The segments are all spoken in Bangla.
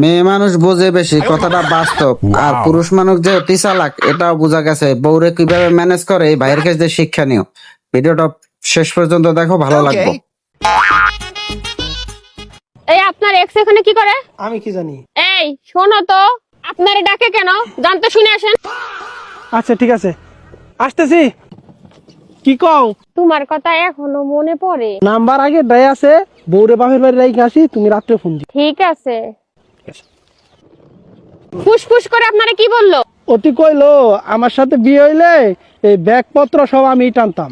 মেয়ে মানুষ বোঝে বেশি, কথাটা বাস্তব। আর পুরুষ মানুষ যে অতি চালাক এটাও বোঝা গেছে। বউরে কিভাবে ম্যানেজ করে এই ভাইয়ের কাছে শিক্ষা নিও। ভিডিওটা শেষ পর্যন্ত দেখো, ভালো লাগবে। এই আপনার এক্স এখানে কি করে? আমি কি জানি। এই শোনো তো, আপনারে ডাকে কেন? জানতে শুনে আসেন। আচ্ছা ঠিক আছে, আসতেছি। কি কও? তোমার কথা এখনো মনে পড়ে। নাম্বার আগে দেয় আছে, বউরে বাপের বাড়ি রাইখে আসি, তুমি রাত্রে ফোন দিও। ঠিক আছে। ফুসফুস করে আপনারে কি বললো? অতি কইলো আমার সাথে বিয়ে হইলে এই ব্যাগপত্র সব আমি টানতাম।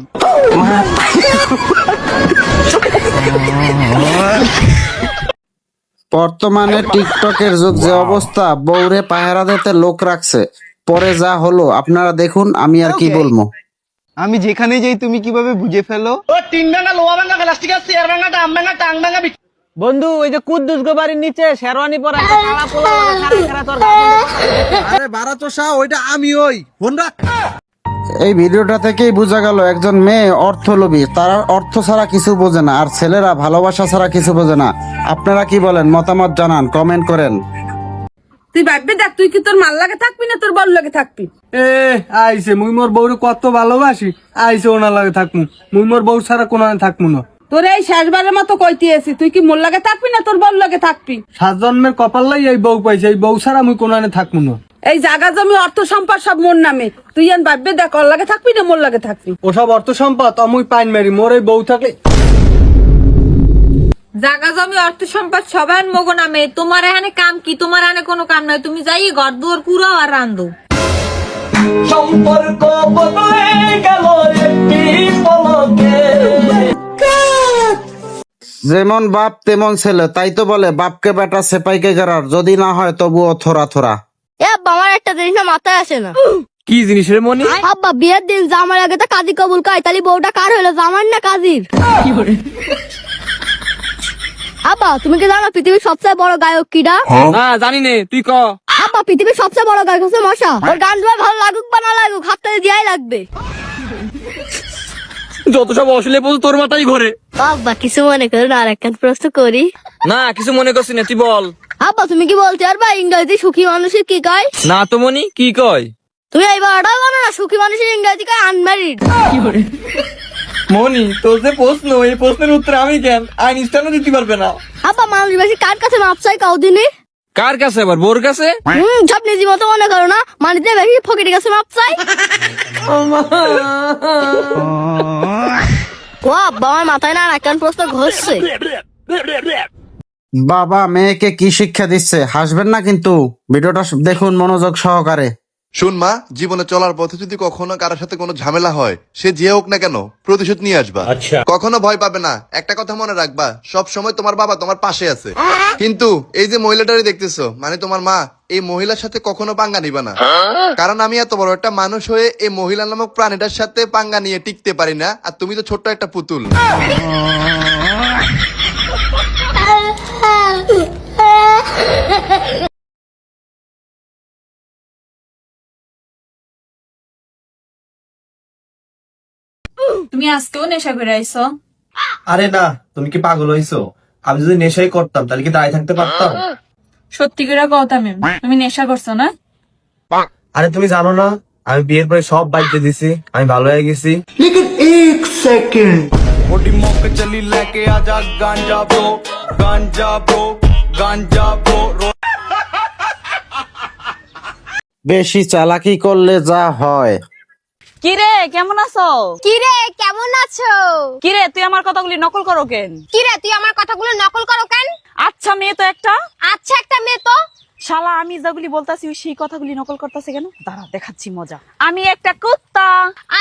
বর্তমানে টিকটকের যুগ, যে অবস্থা, বউরে পাহারা দিতে লোক রাখছে। পরে যা হলো আপনারা দেখুন, আমি আর কি বলবো। আমি যেখানে যাই তুমি কিভাবে বুঝে ফেলো? বন্ধু, ওই যে কুদ্দুস গো বাড়ির নিচে শেরওয়ানি পরা একটা কালা পোলা খাড়া তোর আরে বারা তো শাহ, ওইটা আমি ওই ফোন রাখ। এই ভিডিওটা থেকেই বোঝা গেল একজন মেয়ে অর্থলোভী, তারা অর্থ ছাড়া কিছু বোঝে না, আর ছেলেরা ভালোবাসা ছাড়া কিছু বোঝে না। আপনারা কি বলেন? মতামত জানান, কমেন্ট করেন। তুই ভাববি দেখ, তুই কি তোর মাল লাগে থাকবি না তোর বল লাগে থাকবি? এ আইছে, মুই মোর বউরে কত ভালোবাসি, আইছে ওনার লাগে থাকমু। মুই মোর বউ ছাড়া কোনো থাকমু না। তোর এই শেষবারের মতো কইতেছি, তুই কি মোর লাগে থাকবি না তোর বল লাগে থাকবি? 7 জন্মের কপাল লাই এই বউ পাইছে, এই বউ ছাড়া মুই কোনো থাকমু না। এই জায়গা জমি অর্থ সম্পদ সব মোর নামে, তুই এন ভাববি দেখ ওর লাগে থাকবি না মোর লাগে থাকবি? ওসব অর্থ সম্পদ অমুই পাইন মারি, মোর এই বউ থাকলে। জাগা জমি অর্থ সম্পদ সবাই মগো নামে, তোমার এখানে কাম কি? তোমার এখানে কোনো কাম নাই, তুমি যাই ঘর দুয়ার পুরো আর রান্ধো। সম্পর্ক বদলে গেল একটি পলকে। যেমন বাপ তেমন ছেলে, তাই তো বলে বাপকে বেটা সেপাইকে গেরার, যদি না হয় তবুও থোড়া থোড়া। আব্বা আমার একটা জিনিস না মাথায় আসে না। কি জিনিস রে মনি? আব্বা বিয়ের দিন জামার আগে তো কাজী কবুল কয়, তাহলে বউটা কার হলো, জামার না কাজীর? আব্বা তুমি কি জানো পৃথিবীর সবচেয়ে বড় গায়ক কিডা? না জানি নে, তুই ক। আব্বা পৃথিবীর সবচেয়ে বড় গায়ক হচ্ছে মশা। ওর গান তোমার ভালো লাগুক বা না লাগুক, হাততালি দিয়াই লাগবে। যত সব অশ্লীল বলছো তোর মাথায় ঘরে। আব্বা কিছু মনে করো না, আর একটা প্রশ্ন করি। না কিছু মনে করছি না, তুই বল। আব্বা তুমি কি বলতে পারবা ইংরেজি সুখী মানুষের কি কয়? না তো মনি, কি কয়? তুমি এইবার ওটাও জানো না, সুখী মানুষের ইংরেজি কয় আনম্যারিড। মনি তোর যে প্রশ্ন, এই প্রশ্নের উত্তর আমি কেন আইনস্টাইনও দিতে পারবে না। আব্বা মানুষ বেশি কার কাছে মাপ চাই কাউ দিনে? কার কাছে আবার? বোর কাছে? সব নিজের মতো মনে করো না, মানিতে বেশি ফকিরের কাছে মাপ চাই। ও আব্বা আমার মাথায় না আর একটা প্রশ্ন ঘষছে। বাবা মেয়েকে কি শিক্ষা দিচ্ছে, হাসবেন না কিন্তু। ভিডিওটা দেখুন মনোযোগ সহকারে। শুন মা, জীবনে চলার পথে যদি কখনো কারোর সাথে কোনো ঝামেলা হয়, সে যে হোক না কেন প্রতিশোধ নিয়ে আসবা। কখনো ভয় পাবে না। একটা কথা মনে রাখবা, সব সময় তোমার বাবা তোমার পাশে আছে। কিন্তু এই যে মহিলাটারে দেখতেছো, মানে তোমার মা, এই মহিলার সাথে কখনো পাঙ্গা নিবা না। কারণ আমি এত বড় একটা মানুষ হয়ে এই মহিলা নামক প্রাণীটার সাথে পাঙ্গা নিয়ে টিকতে পারি না, আর তুমি তো ছোট্ট একটা পুতুল। তুমি আজকেও নেশা করে আইছো? আরে না, তুমি কি পাগল হইছো? আমি যদি নেশাই করতাম তাহলে কি দাঁড়িয়ে থাকতে পারতাম? সত্যি করে কথা ম্যাম, তুমি নেশা করছো না? আরে তুমি জানো না, আমি বিয়ের পরে সব বাড়িতে দিছি, আমি ভালো হয়ে গেছি। বেশি চালাকি করলে যা হয়। কিরে কেমন আছো? কিরে কেমন আছো? কিরে তুই আমার কথাগুলি নকল করো কেন? কিরে তুই আমার কথাগুলো নকল করো কেন? আচ্ছা মেয়ে তো একটা। আচ্ছা একটা মেয়ে তো। শালা আমি যেগুলি বলতাছি সেই কথাগুলি নকল করতেছে কেন? দাঁড়া দেখাচ্ছি মজা। আমি একটা কুত্তা।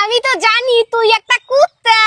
আমি তো জানি তুই একটা কুত্তা।